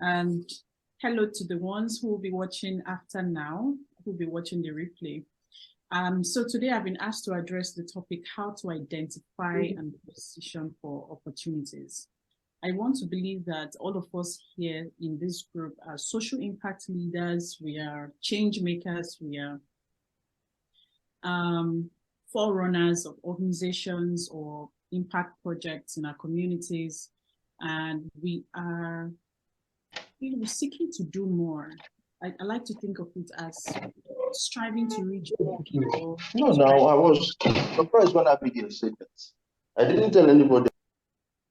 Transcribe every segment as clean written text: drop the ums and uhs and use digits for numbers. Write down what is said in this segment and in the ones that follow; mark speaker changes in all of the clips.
Speaker 1: And hello to the ones who will be watching after now, who will be watching the replay. So today I've been asked to address the topic, how to identify and position for opportunities. I want to believe that all of us here in this group are social impact leaders, we are change makers, we are forerunners of organizations or impact projects in our communities, and we are seeking to do more. I like to think of it as striving to reach more people.
Speaker 2: No, I was surprised when Abigail said that. I didn't tell anybody.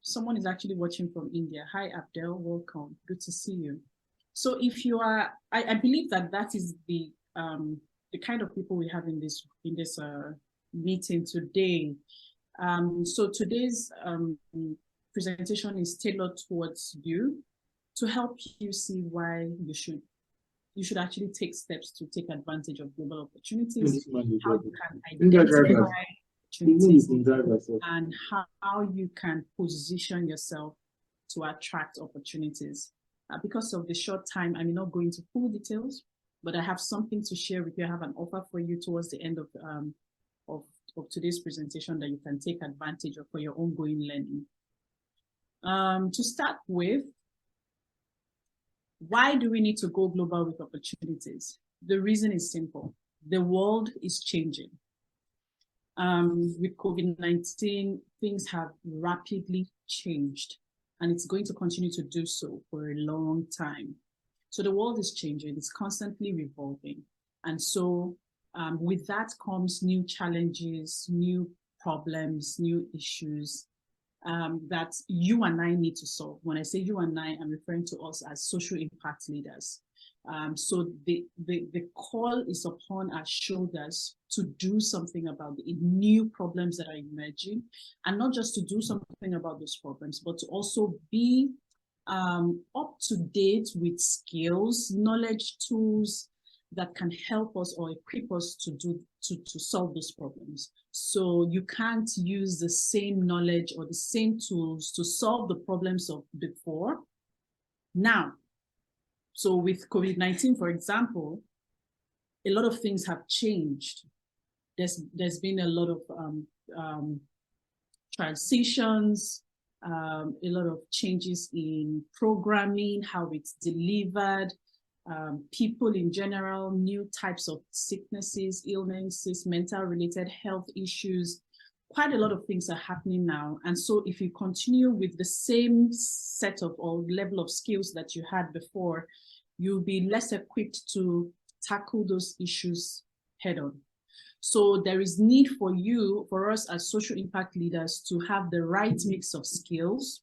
Speaker 1: Someone is actually watching from India. Hi, Abdel, welcome. Good to see you. So if you are, I believe that is the kind of people we have in this meeting today. So today's presentation is tailored towards you to help you see why you should actually take steps to take advantage of global opportunities, how you can identify opportunities, and how you can position yourself to attract opportunities. Because of the short time, I may not go into full details, but I have something to share with you. I have an offer for you towards the end of today's presentation that you can take advantage of for your ongoing learning. To start with, why do we need to go global with opportunities? The reason is simple. The world is changing. With COVID-19, things have rapidly changed, and it's going to continue to do so for a long time. So the world is changing, it's constantly revolving. And so with that comes new challenges, new problems, new issues that you and I need to solve. When I say you and I, I'm referring to us as social impact leaders. So the call is upon our shoulders to do something about the new problems that are emerging, and not just to do something about those problems, but to also be up to date with skills, knowledge, tools that can help us or equip us to solve those problems. So you can't use the same knowledge or the same tools to solve the problems of before now. So with COVID-19, for example, a lot of things have changed. There's been a lot of transitions, a lot of changes in programming, how it's delivered, people in general, new types of sicknesses, illnesses, mental related health issues. Quite a lot of things are happening now. And so if you continue with the same set of or level of skills that you had before, you'll be less equipped to tackle those issues head on. So there is need for us as social impact leaders to have the right mix of skills,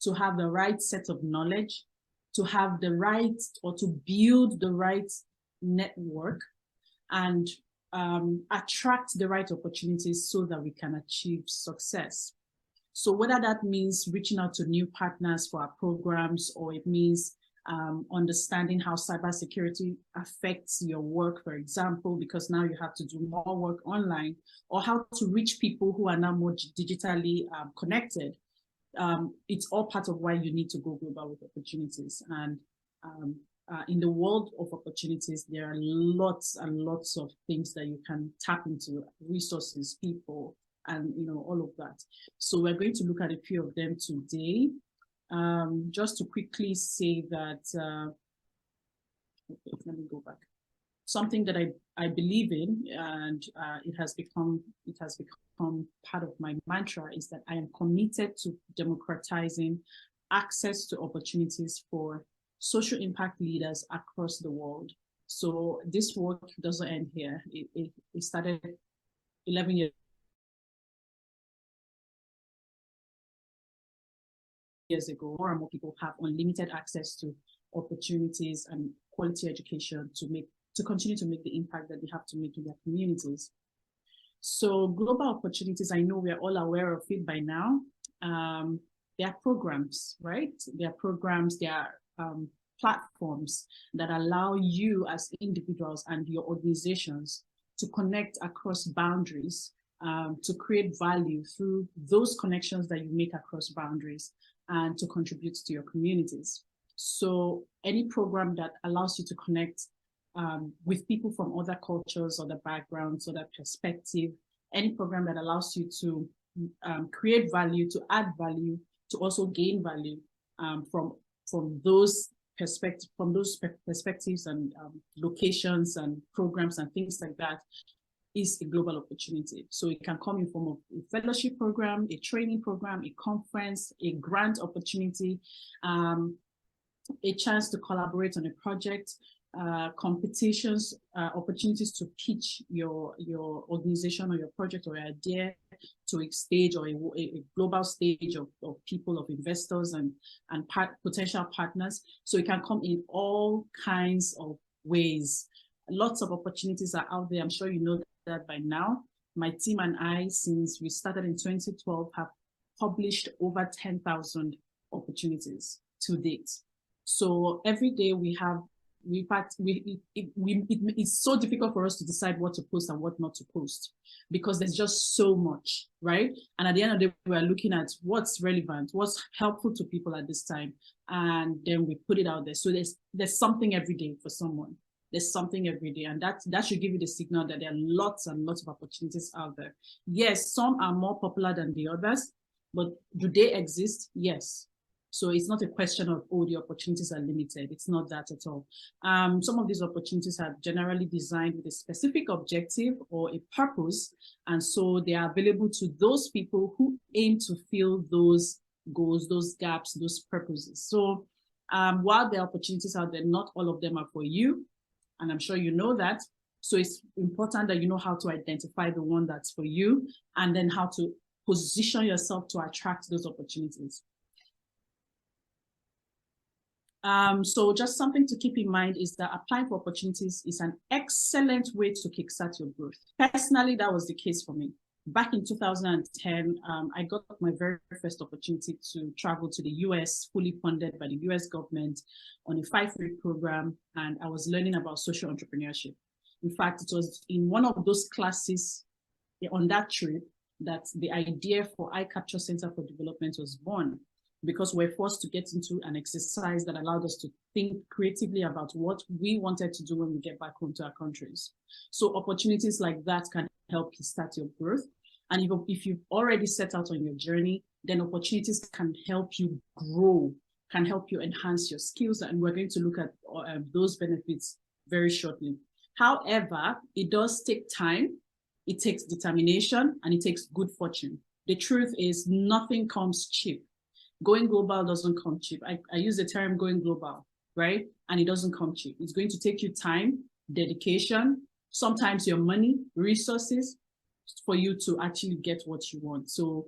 Speaker 1: to have the right set of knowledge, to have the right or to build the right network and attract the right opportunities so that we can achieve success. So whether that means reaching out to new partners for our programs, or it means understanding how cybersecurity affects your work, for example, because now you have to do more work online, or how to reach people who are now more digitally connected. It's all part of why you need to go global with opportunities. And in the world of opportunities, there are lots and lots of things that you can tap into, resources, people, and all of that. So we're going to look at a few of them today. Just to quickly say that, okay, let me go back. Something that I believe in, and it has become part of my mantra, is that I am committed to democratizing access to opportunities for social impact leaders across the world. So this work doesn't end here. It started 11 years ago. More and more people have unlimited access to opportunities and quality education to continue to make the impact that they have to make in their communities. So global opportunities, I know we are all aware of it by now. There are programs, right? There are programs, there are platforms that allow you as individuals and your organizations to connect across boundaries, to create value through those connections that you make across boundaries, and to contribute to your communities. So any program that allows you to connect with people from other cultures, other backgrounds, other perspective, any program that allows you to create value, to add value, to also gain value from those perspectives and locations and programs and things like that, is a global opportunity. So it can come in form of a fellowship program, a training program, a conference, a grant opportunity, a chance to collaborate on a project, competitions, opportunities to pitch your organization or your project or idea to a stage or a global stage of people, of investors and potential partners. So it can come in all kinds of ways. Lots of opportunities are out there. I'm sure you know that by now. My team and I, since we started in 2012, have published over 10,000 opportunities to date. So every day we have, in fact, it's so difficult for us to decide what to post and what not to post because there's just so much, right? And at the end of the day, we're looking at what's relevant, what's helpful to people at this time, and then we put it out there. So there's something every day for someone. There's something every day, and that should give you the signal that there are lots and lots of opportunities out there. Yes, some are more popular than the others, but do they exist? Yes. So it's not a question of, oh, the opportunities are limited. It's not that at all. Some of these opportunities are generally designed with a specific objective or a purpose. And so they are available to those people who aim to fill those goals, those gaps, those purposes. So while there are opportunities out there, not all of them are for you. And I'm sure you know that. So it's important that you know how to identify the one that's for you and then how to position yourself to attract those opportunities. So just something to keep in mind is that applying for opportunities is an excellent way to kickstart your growth. Personally, that was the case for me. Back in 2010, I got my very first opportunity to travel to the US, fully funded by the US government on a 5-week program, and I was learning about social entrepreneurship. In fact, it was in one of those classes on that trip that the idea for iCapture Center for Development was born, because we're forced to get into an exercise that allowed us to think creatively about what we wanted to do when we get back home to our countries. So opportunities like that can help you start your growth. And if you've already set out on your journey, then opportunities can help you grow, can help you enhance your skills. And we're going to look at those benefits very shortly. However, it does take time, it takes determination, and it takes good fortune. The truth is nothing comes cheap. Going global doesn't come cheap. I use the term going global, right? And it doesn't come cheap. It's going to take you time, dedication, sometimes your money, resources for you to actually get what you want. So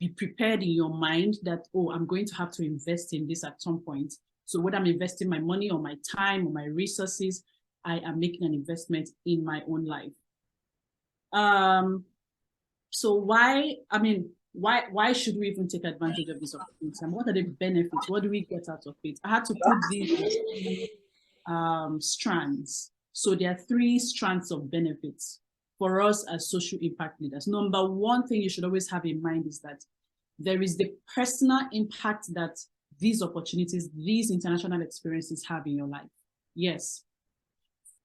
Speaker 1: be prepared in your mind that, oh, I'm going to have to invest in this at some point. So whether I'm investing my money or my time or my resources, I am making an investment in my own life. So why should we even take advantage of this opportunity? And what are the benefits? What do we get out of it? I had to put these in strands. So there are 3 strands of benefits for us as social impact leaders. Number one thing you should always have in mind is that there is the personal impact that these opportunities, these international experiences have in your life. Yes.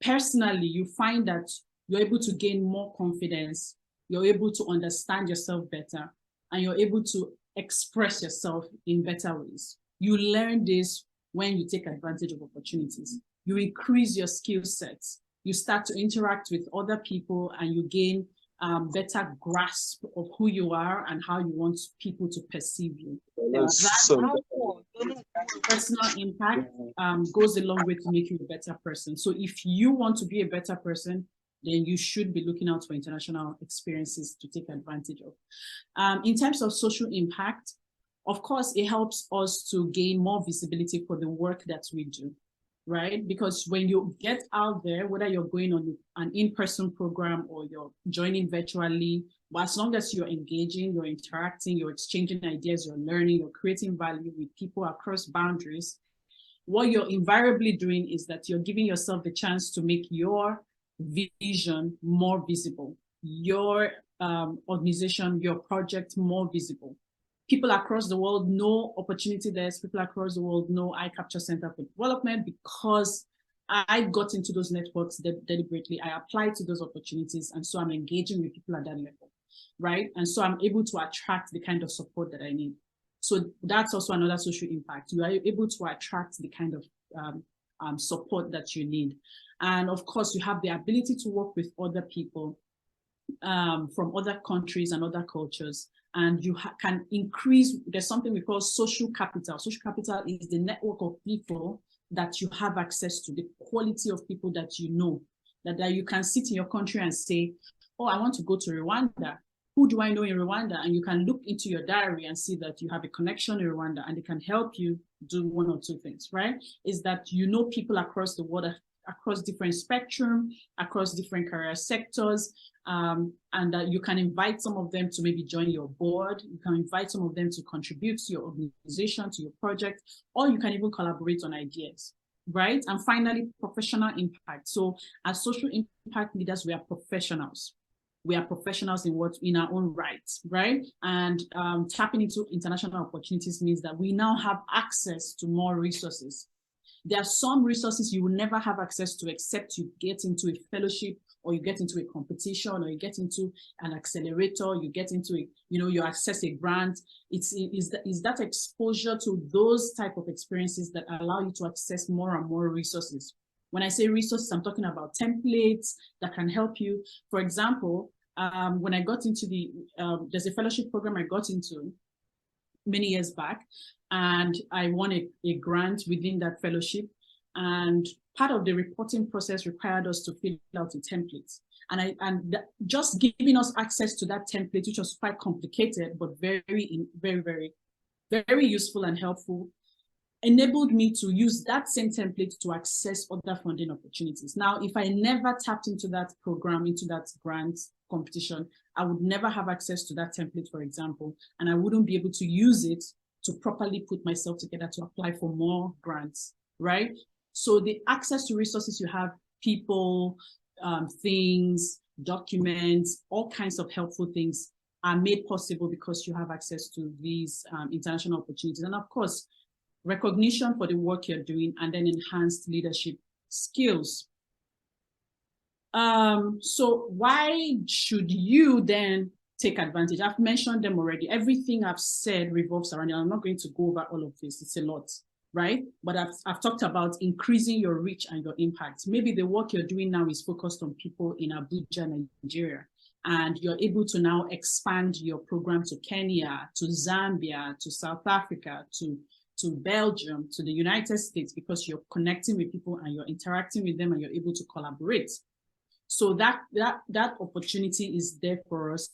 Speaker 1: Personally, you find that you're able to gain more confidence, you're able to understand yourself better, and you're able to express yourself in better ways. You learn this when you take advantage of opportunities. You increase your skill sets. You start to interact with other people and you gain better grasp of who you are and how you want people to perceive you. That personal impact goes a long way to make you a better person. So if you want to be a better person, then you should be looking out for international experiences to take advantage of. In terms of social impact, of course, it helps us to gain more visibility for the work that we do, right? Because when you get out there, whether you're going on an in-person program or you're joining virtually, but as long as you're engaging, you're interacting, you're exchanging ideas, you're learning, you're creating value with people across boundaries, what you're invariably doing is that you're giving yourself the chance to make your vision more visible, your organization, your project more visible. People across the world know opportunity desk, people across the world know I Capture Center for Development because I got into those networks deliberately. I applied to those opportunities, and so I'm engaging with people at that level, right? And so I'm able to attract the kind of support that I need. So that's also another social impact. You are able to attract the kind of support that you need. And of course, you have the ability to work with other people from other countries and other cultures. And you can increase, there's something we call social capital. Social capital is the network of people that you have access to, the quality of people that you know, that you can sit in your country and say, oh, I want to go to Rwanda. Who do I know in Rwanda? And you can look into your diary and see that you have a connection in Rwanda, and they can help you do one or two things, right? Is that you know people across the world, across different spectrum, across different career sectors, and that you can invite some of them to maybe join your board. You can invite some of them to contribute to your organization, to your project, or you can even collaborate on ideas, right? And finally, professional impact. So as social impact leaders, we are professionals. We are professionals in our own rights, right? And tapping into international opportunities means that we now have access to more resources. There are some resources you will never have access to except you get into a fellowship, or you get into a competition, or you get into an accelerator, you get into a, you access a grant. Is that exposure to those type of experiences that allow you to access more and more resources. When I say resources, I'm talking about templates that can help you. For example, when I got into there's a fellowship program I got into many years back, and I won a grant within that fellowship. And part of the reporting process required us to fill out a template. And just giving us access to that template, which was quite complicated, but very, very, very, very useful and helpful, enabled me to use that same template to access other funding opportunities. Now, if I never tapped into that program, into that grant competition, I would never have access to that template, for example, and I wouldn't be able to use it to properly put myself together to apply for more grants, right? So the access to resources you have, people, things, documents, all kinds of helpful things are made possible because you have access to these international opportunities. And of course, recognition for the work you're doing, and then enhanced leadership skills. So why should you then take advantage? I've mentioned them already. Everything I've said revolves around it. I'm not going to go over all of this. It's a lot, right? But I've talked about increasing your reach and your impact. Maybe the work you're doing now is focused on people in Abuja, Nigeria, and you're able to now expand your program to Kenya, to Zambia, to South Africa, to Belgium, to the United States, because you're connecting with people and you're interacting with them and you're able to collaborate. So that opportunity is there for us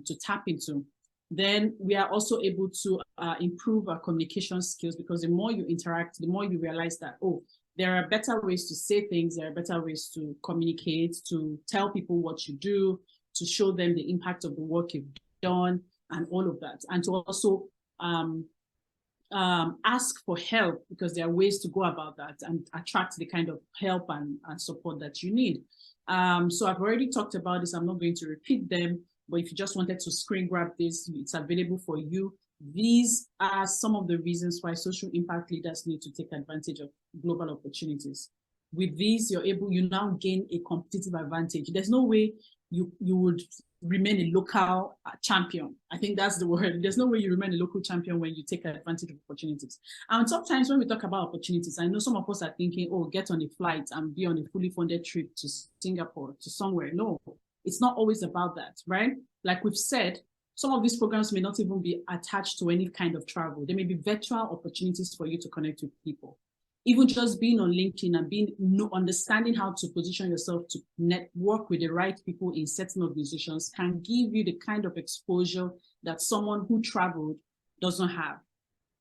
Speaker 1: to tap into. Then we are also able to improve our communication skills, because the more you interact, the more you realize that, oh, there are better ways to say things, there are better ways to communicate, to tell people what you do, to show them the impact of the work you've done, and all of that. And to also ask for help, because there are ways to go about that and attract the kind of help and support that you need. So I've already talked about this. I'm not going to repeat them, but if you just wanted to screen grab this, it's available for you. These are some of the reasons why social impact leaders need to take advantage of global opportunities. With these, you now gain a competitive advantage. There's no way you would remain a local champion. I think that's the word. There's no way you remain a local champion when you take advantage of opportunities. And sometimes when we talk about opportunities, I know some of us are thinking, oh, get on a flight and be on a fully funded trip to Singapore, to somewhere. No, it's not always about that, right? Like we've said, some of these programs may not even be attached to any kind of travel. There may be virtual opportunities for you to connect with people. Even just being on LinkedIn and understanding how to position yourself to network with the right people in certain organizations can give you the kind of exposure that someone who traveled doesn't have.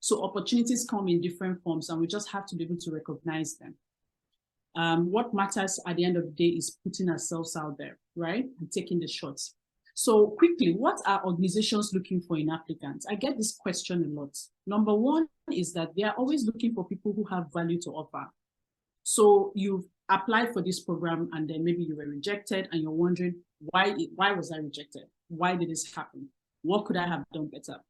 Speaker 1: So opportunities come in different forms, and we just have to be able to recognize them. What matters at the end of the day is putting ourselves out there, right? And taking the shots. So quickly, what are organizations looking for in applicants? I get this question a lot. Number one is that they are always looking for people who have value to offer. So you've applied for this program and then maybe you were rejected and you're wondering, why was I rejected? Why did this happen? What could I have done better?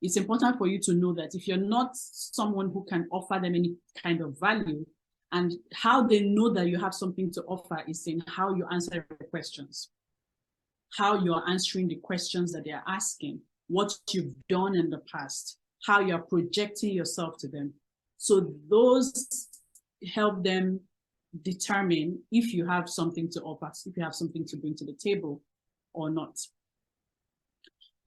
Speaker 1: It's important for you to know that if you're not someone who can offer them any kind of value, and how they know that you have something to offer is in how you answer the questions, how you're answering the questions that they're asking, what you've done in the past, how you're projecting yourself to them. So those help them determine if you have something to offer, if you have something to bring to the table or not.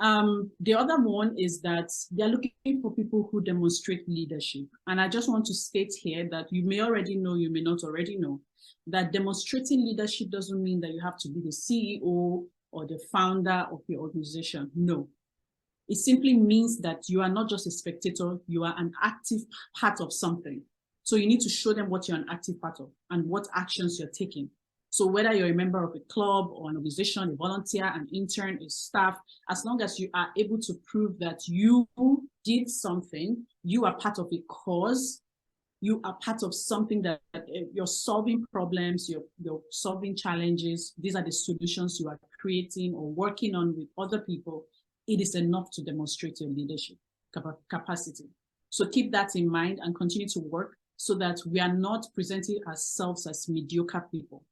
Speaker 1: The other one is that they're looking for people who demonstrate leadership. And I just want to state here that you may already know, you may not already know, that demonstrating leadership doesn't mean that you have to be the CEO or the founder of your organization. No. It simply means that you are not just a spectator, you are an active part of something. So you need to show them what you're an active part of and what actions you're taking. So whether you're a member of a club or an organization, a volunteer, an intern, a staff, as long as you are able to prove that you did something, you are part of a cause, you are part of something that you're solving problems, you're solving challenges, these are the solutions you are creating or working on with other people, it is enough to demonstrate your leadership capacity. So keep that in mind and continue to work so that we are not presenting ourselves as mediocre people.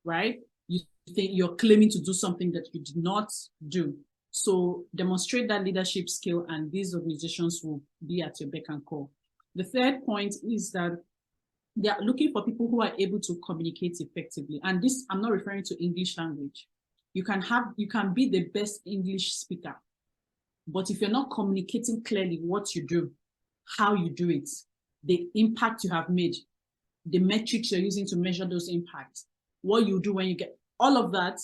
Speaker 1: Right? You think you're claiming to do something that you did not do. So demonstrate that leadership skill and these organizations will be at your beck and call. The third point is that they are looking for people who are able to communicate effectively. And this, I'm not referring to English language. You can be the best English speaker, but if you're not communicating clearly what you do, how you do it, the impact you have made, the metrics you're using to measure those impacts, what you do when you get all of that,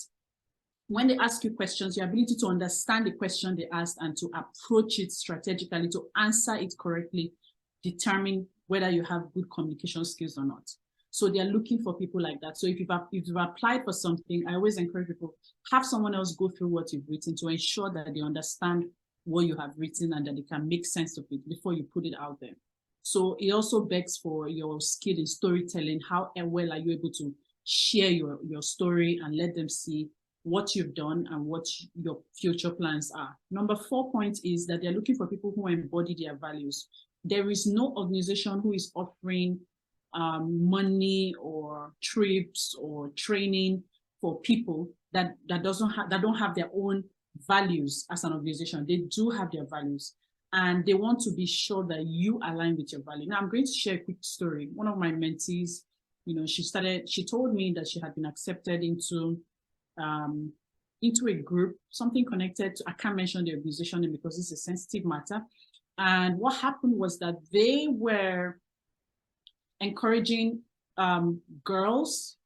Speaker 1: when they ask you questions, your ability to understand the question they asked and to approach it strategically, to answer it correctly, determine whether you have good communication skills or not. So they're looking for people like that. So if you've applied for something, I always encourage people, have someone else go through what you've written to ensure that they understand what you have written and that they can make sense of it before you put it out there. So it also begs for your skill in storytelling. How well are you able to share your story and let them see what you've done and what your future plans are. Number 4 point is that they're looking for people who embody their values. There is no organization who is offering money or trips or training for people that don't have their own values as an organization. They do have their values and they want to be sure that you align with your value. Now I'm going to share a quick story. One of my mentees, she told me that she had been accepted into a group, something connected to, I can't mention the organization name because it's a sensitive matter. And what happened was that they were encouraging girls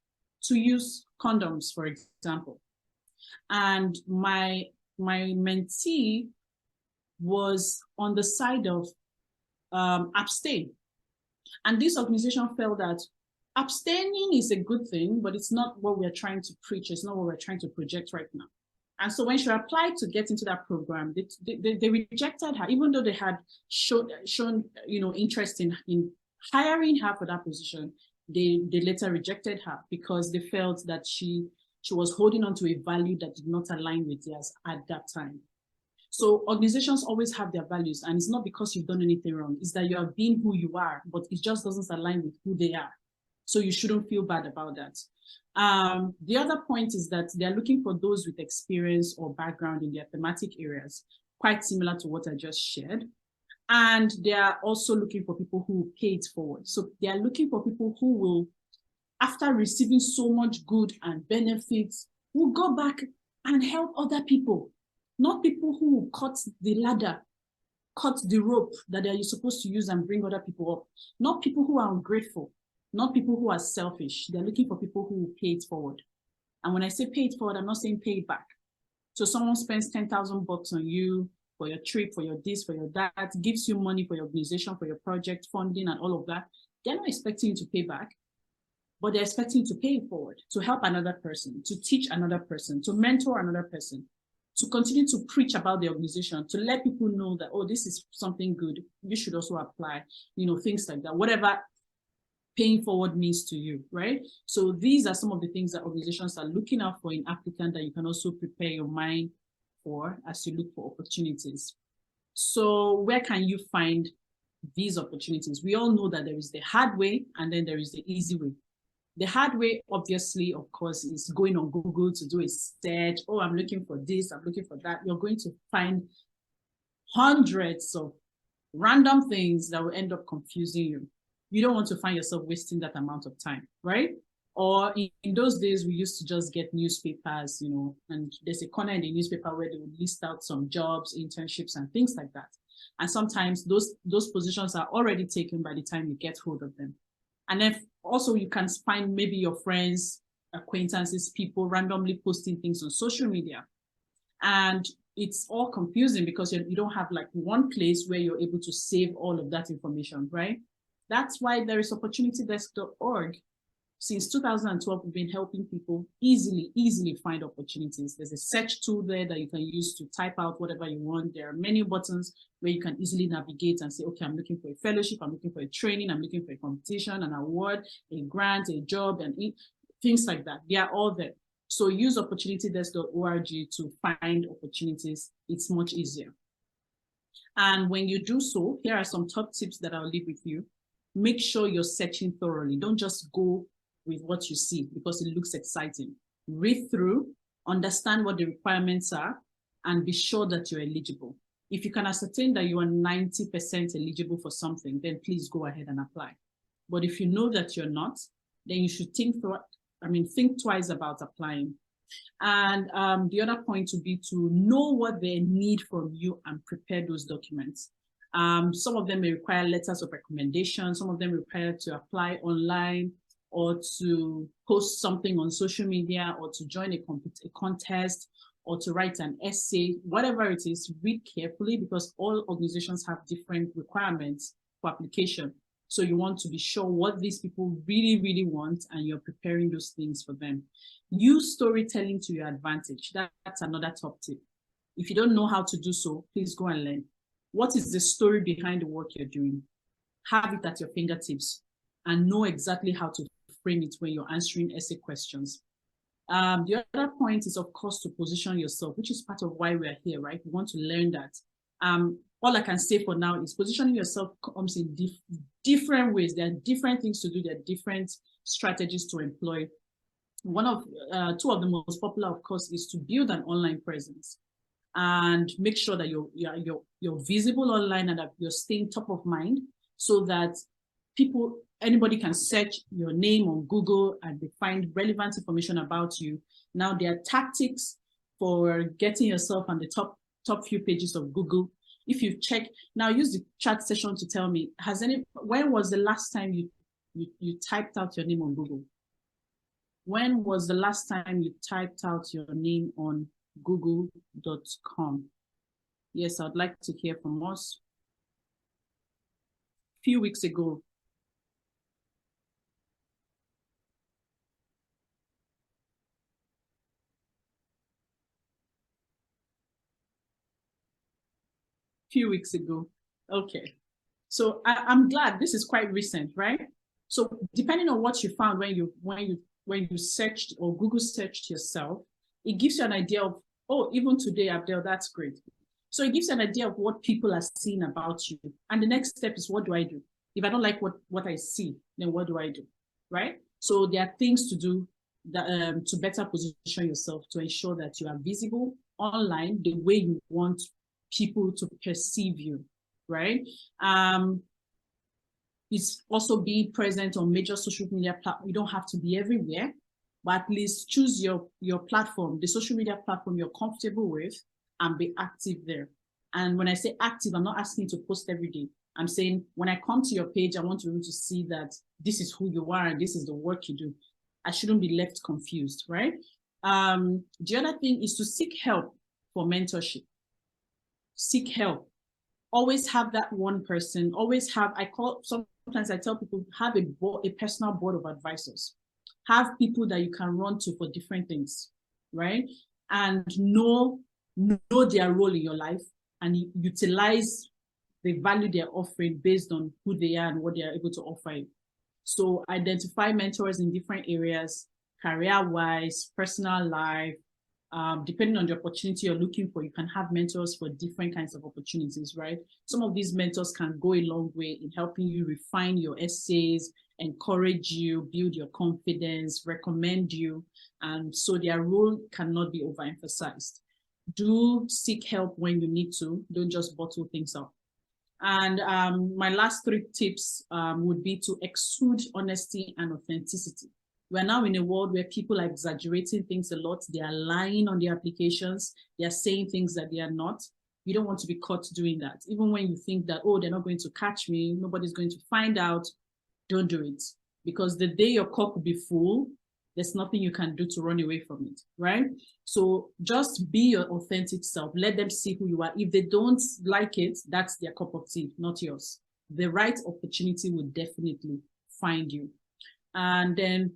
Speaker 1: to use condoms, for example. And my mentee was on the side of abstain. And this organization felt that abstaining is a good thing, but it's not what we're trying to preach. It's not what we're trying to project right now. And so when she applied to get into that program, they rejected her, even though they had shown interest in hiring her for that position. They later rejected her because they felt that she was holding on to a value that did not align with theirs at that time. So organizations always have their values, and it's not because you've done anything wrong. It's that you are being who you are, but it just doesn't align with who they are. So you shouldn't feel bad about that. The other point is that they're looking for those with experience or background in their thematic areas, quite similar to what I just shared. And they are also looking for people who pay it forward. So they are looking for people who will, after receiving so much good and benefits, will go back and help other people, not people who will cut the ladder, cut the rope that they are supposed to use and bring other people up, not people who are ungrateful, not people who are selfish. They're looking for people who will pay it forward. And when I say pay it forward, I'm not saying pay it back. So someone spends 10,000 bucks on you for your trip, for your this, for your that, gives you money for your organization, for your project funding and all of that. They're not expecting you to pay back, but they're expecting you to pay it forward, to help another person, to teach another person, to mentor another person, to continue to preach about the organization, to let people know that, oh, this is something good. You should also apply, things like that, whatever paying forward means to you, right? So these are some of the things that organizations are looking out for in applicants that you can also prepare your mind for as you look for opportunities. So where can you find these opportunities? We all know that there is the hard way and then there is the easy way. The hard way, obviously, of course, is going on Google to do a search. Oh, I'm looking for this, I'm looking for that. You're going to find hundreds of random things that will end up confusing you. You don't want to find yourself wasting that amount of time, right? Or in those days, we used to just get newspapers, you know, and there's a corner in the newspaper where they would list out some jobs, internships, and things like that. And sometimes those positions are already taken by the time you get hold of them. And then also you can find maybe your friends, acquaintances, people randomly posting things on social media. And it's all confusing because you don't have like one place where you're able to save all of that information, right? That's why there is opportunitydesk.org. Since 2012, we've been helping people easily find opportunities. There's a search tool there that you can use to type out whatever you want. There are many buttons where you can easily navigate and say, okay, I'm looking for a fellowship, I'm looking for a training, I'm looking for a competition, an award, a grant, a job, and things like that. They are all there. So use opportunitydesk.org to find opportunities. It's much easier. And when you do so, here are some top tips that I'll leave with you. Make sure you're searching thoroughly. Don't just go with what you see because it looks exciting. Read through, understand what the requirements are, and be sure that you're eligible. If you can ascertain that you are 90% eligible for something, then please go ahead and apply. But if you know that you're not, then you should think twice about applying. And the other point would be to know what they need from you and prepare those documents. Some of them may require letters of recommendation. Some of them require to apply online or to post something on social media or to join a contest or to write an essay, whatever it is. Read carefully because all organizations have different requirements for application. So you want to be sure what these people really want and you're preparing those things for them. Use storytelling to your advantage. That's another top tip. If you don't know how to do so, please go and learn. What is the story behind the work you're doing? Have it at your fingertips and know exactly how to frame it when you're answering essay questions. The other point is, of course, to position yourself, which is part of why we're here, right? We want to learn that. All I can say for now is positioning yourself comes in different ways. There are different things to do. There are different strategies to employ. Two of the most popular, of course, is to build an online presence and make sure that you're visible online and that you're staying top of mind so that anybody can search your name on Google and they find relevant information about you. Now, there are tactics for getting yourself on the top few pages of Google. If you check, now use the chat session to tell me, when was the last time you typed out your name on Google? When was the last time you typed out your name on google.com? Yes, I'd like to hear from us. A few weeks ago. Few weeks ago. Okay. So I'm glad this is quite recent, right? So depending on what you found when you searched or Google searched yourself, it gives you an idea of, oh, even today, Abdel, that's great. So it gives you an idea of what people are seeing about you. And the next step is, what do I do? If I don't like what I see, then what do I do, right? So there are things to do that, to better position yourself to ensure that you are visible online the way you want people to perceive you, right? It's also being present on major social media platforms. You don't have to be everywhere, but at least choose your platform, the social media platform you're comfortable with, and be active there. And when I say active, I'm not asking you to post every day. I'm saying when I come to your page, I want to be able to see that this is who you are and this is the work you do. I shouldn't be left confused, right? The other thing is to seek help for mentorship. Seek help. Always have that one person. Always have, sometimes I tell people, have a personal board of advisors. Have people that you can run to for different things, right? And know their role in your life and utilize the value they're offering based on who they are and what they are able to offer you. So identify mentors in different areas, career-wise, personal life, Depending on the opportunity you're looking for, you can have mentors for different kinds of opportunities, right? Some of these mentors can go a long way in helping you refine your essays, encourage you, build your confidence, recommend you. And so their role cannot be overemphasized. Do seek help when you need to. Don't just bottle things up. And my last 3 tips would be to exude honesty and authenticity. We're now in a world where people are exaggerating things a lot. They are lying on their applications. They are saying things that they are not. You don't want to be caught doing that. Even when you think that, oh, they're not going to catch me, nobody's going to find out, don't do it. Because the day your cup will be full, there's nothing you can do to run away from it, right? So just be your authentic self. Let them see who you are. If they don't like it, that's their cup of tea, not yours. The right opportunity will definitely find you. And then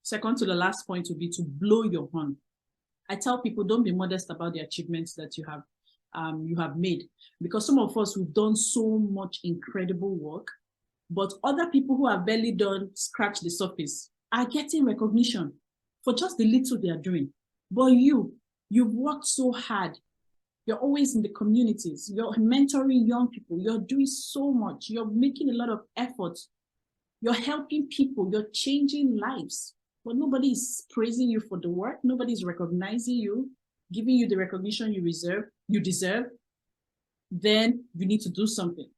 Speaker 1: second to the last point would be to blow your horn. I tell people, don't be modest about the achievements that you have made, because some of us, we've done so much incredible work, but other people who have barely scratched the surface are getting recognition for just the little they are doing. But you've worked so hard. You're always in the communities. You're mentoring young people. You're doing so much. You're making a lot of effort. You're helping people. You're changing lives. But nobody is praising you for the work. Nobody's recognizing you, giving you the recognition you deserve. Then you need to do something.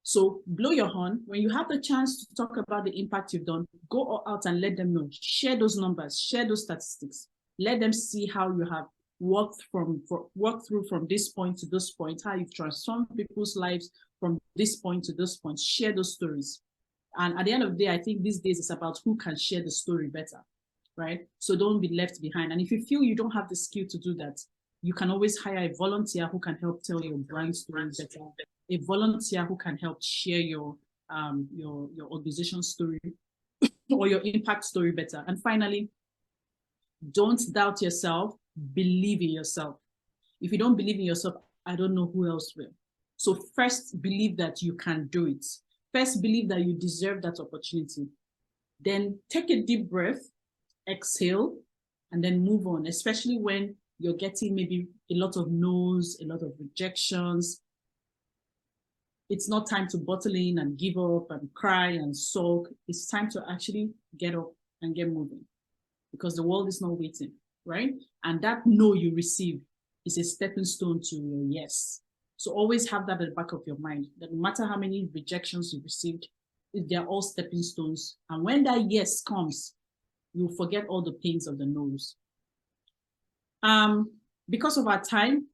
Speaker 1: So blow your horn. When you have the chance to talk about the impact you've done, go out and let them know. Share those numbers, share those statistics. Let them see how you have worked through from this point to this point, how you've transformed people's lives from this point to this point. Share those stories. And at the end of the day, I think these days it's about who can share the story better, right? So don't be left behind. And if you feel you don't have the skill to do that, you can always hire a volunteer who can help tell your brand story better. A volunteer who can help share your organization story or your impact story better. And finally, don't doubt yourself, believe in yourself. If you don't believe in yourself, I don't know who else will. So first, believe that you can do it. First, believe that you deserve that opportunity. Then take a deep breath, exhale, and then move on, especially when you're getting maybe a lot of no's, a lot of rejections. It's not time to bottle in and give up and cry and sulk. It's time to actually get up and get moving, because the world is not waiting, right? And that no you receive is a stepping stone to your yes. So always have that at the back of your mind, that no matter how many rejections you've received, they're all stepping stones. And when that yes comes, you'll forget all the pains of the no's. Because of our time,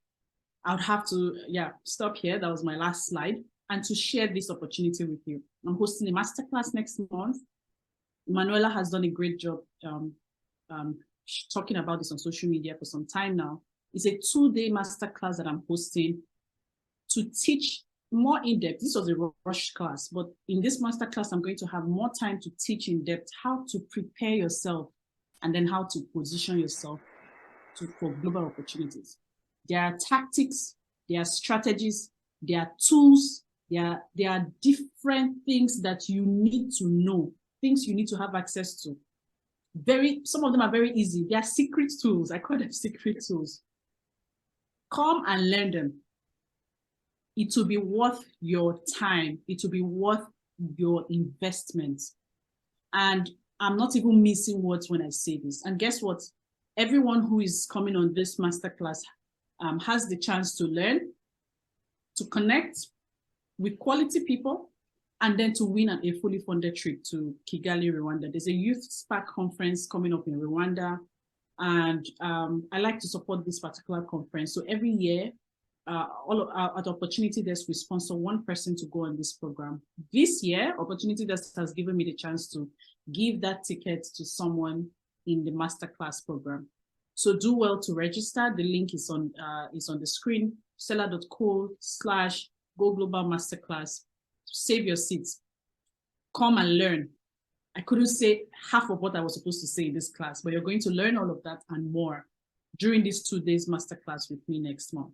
Speaker 1: I would have to stop here. That was my last slide. And to share this opportunity with you. I'm hosting a masterclass next month. Manuela has done a great job talking about this on social media for some time now. It's a 2-day masterclass that I'm hosting to teach more in depth. This was a rush class, but in this masterclass, I'm going to have more time to teach in depth how to prepare yourself and then how to position yourself for global opportunities. There are tactics, there are strategies, there are tools, there are different things that you need to know, things you need to have access to. Some of them are very easy. They are secret tools. I call them secret tools. Come and learn them. It will be worth your time. It will be worth your investment. And I'm not even missing words when I say this. And guess what? Everyone who is coming on this masterclass has the chance to learn, to connect with quality people, and then to win a fully funded trip to Kigali, Rwanda. There's a Youth Spark conference coming up in Rwanda. And I like to support this particular conference. So every year, at Opportunity Desk, we sponsor one person to go on this program. This year, Opportunity Desk has given me the chance to give that ticket to someone in the masterclass program. So do well to register. The link is on the screen, stellar.co/Go Global Masterclass. Save your seats. Come and learn. I couldn't say half of what I was supposed to say in this class, but you're going to learn all of that and more during this 2 days masterclass with me next month.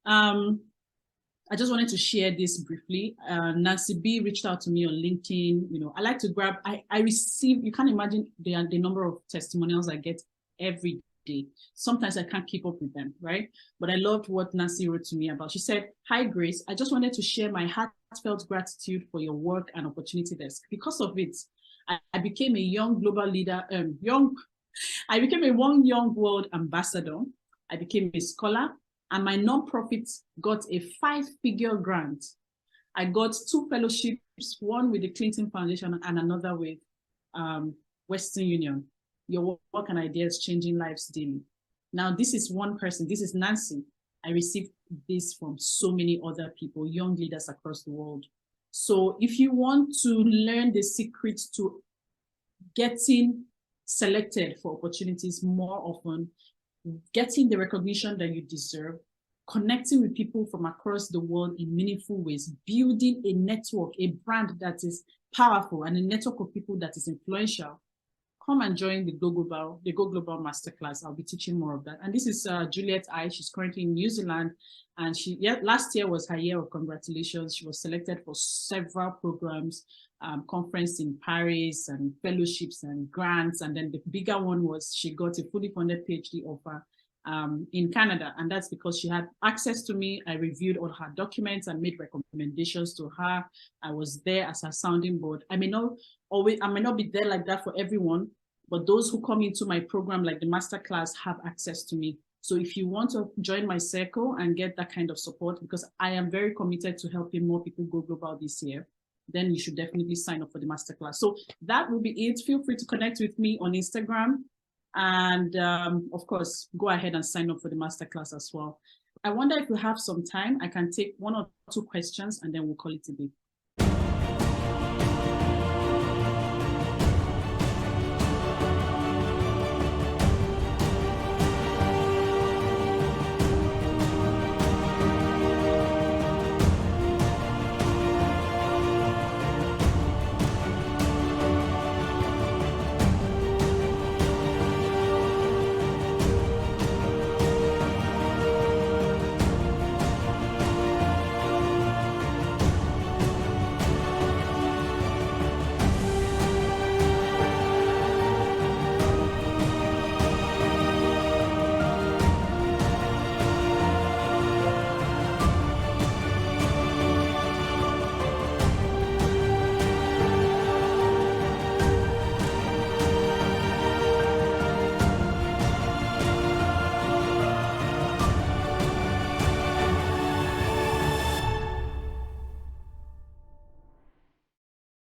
Speaker 1: I just wanted to share this briefly. Nancy B reached out to me on LinkedIn. I like to grab, I receive, you can't imagine the number of testimonials I get every day. Sometimes I can't keep up with them, right? But I loved what Nancy wrote to me about. She said, "Hi, Grace. I just wanted to share my heartfelt gratitude for your work and opportunity desk. Because of it, I became a young global leader, I became a one young world ambassador. I became a scholar, and my nonprofit got a 5-figure grant. I got 2 fellowships, one with the Clinton Foundation and another with Western Union. Your work and ideas changing lives daily." Now, this is one person. This is Nancy. I received this from so many other people, young leaders across the world. So if you want to learn the secret to getting selected for opportunities more often, getting the recognition that you deserve, connecting with people from across the world in meaningful ways, building a network, a brand that is powerful, and a network of people that is influential, come and join the Go Global Masterclass. I'll be teaching more of that. And this is Juliet I. She's currently in New Zealand, and last year was her year of congratulations. She was selected for several programs, conference in Paris, and fellowships and grants. And then the bigger one was she got a fully funded PhD offer in Canada. And that's because she had access to me. I reviewed all her documents and made recommendations to her. I was there as her sounding board. I may not be there like that for everyone, but those who come into my program, like the masterclass, have access to me. So if you want to join my circle and get that kind of support, because I am very committed to helping more people go global this year, then you should definitely sign up for the masterclass. So that will be it. Feel free to connect with me on Instagram. And of course, go ahead and sign up for the masterclass as well. I wonder if we have some time, I can take 1 or 2 questions and then we'll call it a day.